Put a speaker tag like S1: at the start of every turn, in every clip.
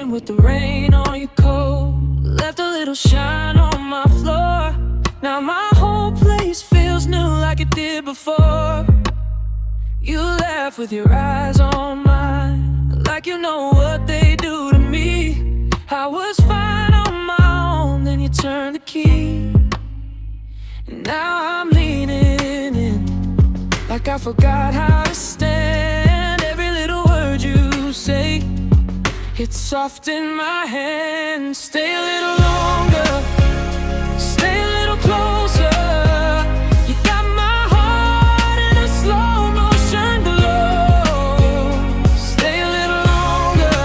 S1: in with the rain on your coat, left a little shine on my floor. Now my whole place feels new like it did before. You laugh with your eyes on mine, like you know what they do to me. I was fine on my own, then you turned the key. And now I'm leaning in, like I forgot how to stand. Every little word you say, it's soft in my hand. Stay a little longer, stay a little closer. You got my heart in a slow motion glow. Stay a little longer,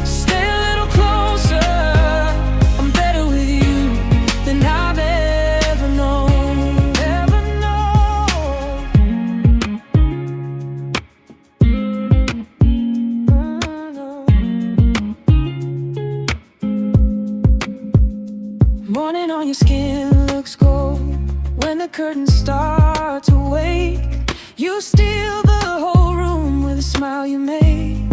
S1: stay a little closer. I'm better with you than I've ever known, ever Morning on your skin looks gold. When the curtains start to wake, you steal the whole room with a smile you make.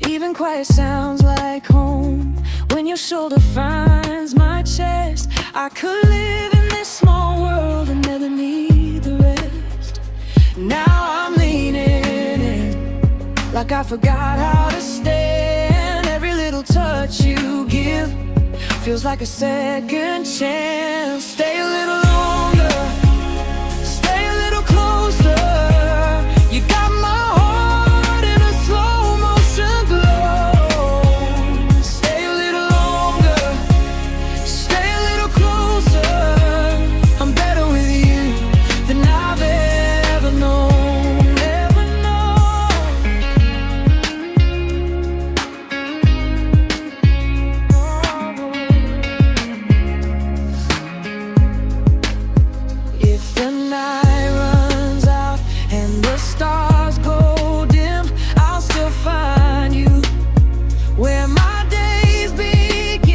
S1: Even quiet sounds like home when your shoulder finds my chest. I could live in this small world and never need the rest. Now I'm leaning in, like I forgot how to stand. Every little touch you give feels like a second chance. Stay a little longer, stay a little closer. You got my heart in a slow motion glow. Stay a little longer, stay a little closer. I'm better with you than I've ever known, ever If the night runs out and the stars go dim, I'll still find you where my days begin.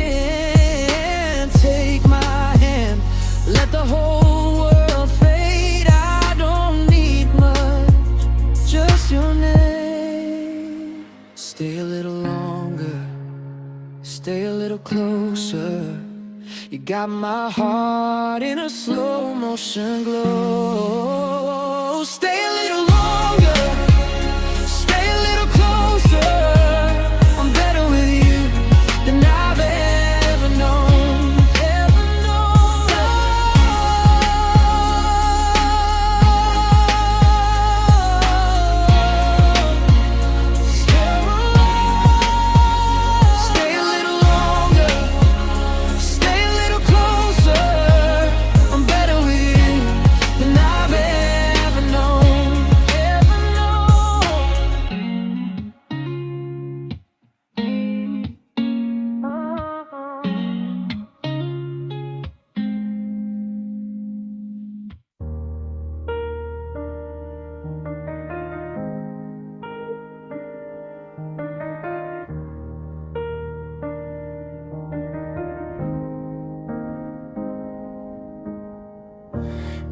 S1: Take my hand, let the whole world fade. I don't need much, just your name. Stay a little longer, stay a little closer. You got my heart in a slow motion glow. Stay a little longer, stay a little closer. I'm better with you than I've ever known, ever known. Stay a little longer, stay a little closer. I'm better with you than I've ever known, ever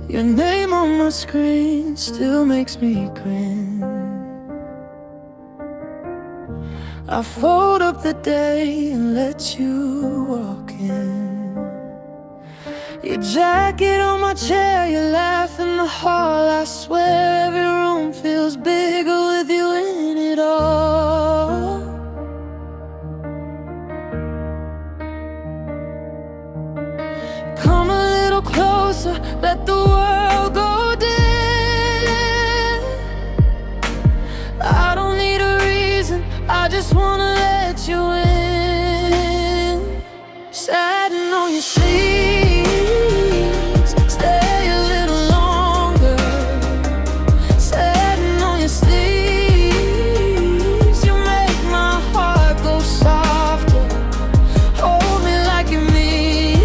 S1: Your name on my screen still makes me grin. I fold up the day and let you walk in. Your jacket on my chair, you laugh in the hall. I swear every room feels bigger with you in it all. Come a little closer, let the world go dim. I don't need a reason, I just wanna let you in. Satin on your sleeves, stay a little longer. Satin on your sleeves, you make my heart go softer. Hold me like you mean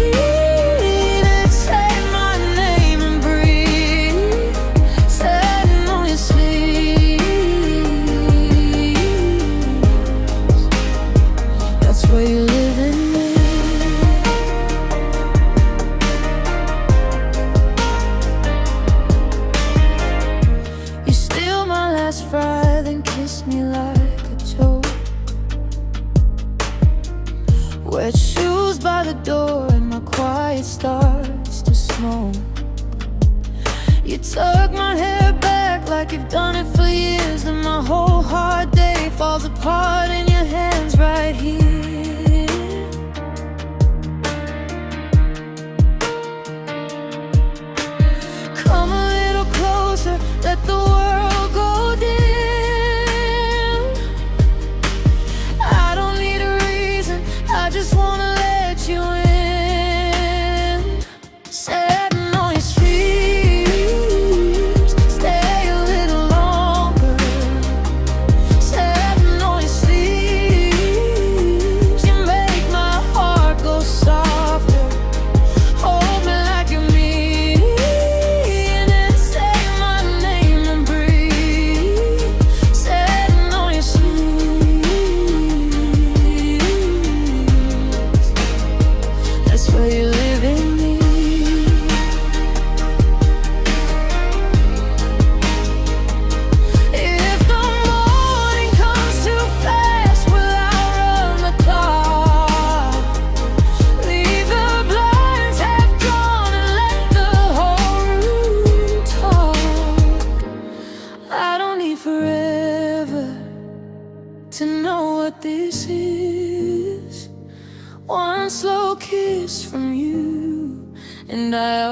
S1: it, say my name and breathe. Satin on your sleeves. my quiet starts to smoke. You tuck my hair back like you've done it for years, and my whole hard day falls apart in your hands right here. Come a little closer, let the world go dim. I don't need a reason, I just wanna let you in. Sitting on your streets, stay a little longer. Sitting on your sleeves, you make my heart go softer. Hold me like you mean it, and say my name and breathe. Sitting on your sleeves, that's where you live in me. If the morning comes too fast, will I run the clock? Leave the blinds half drawn and let the whole room talk. I don't need forever to know what this is. One slow kiss from you, and I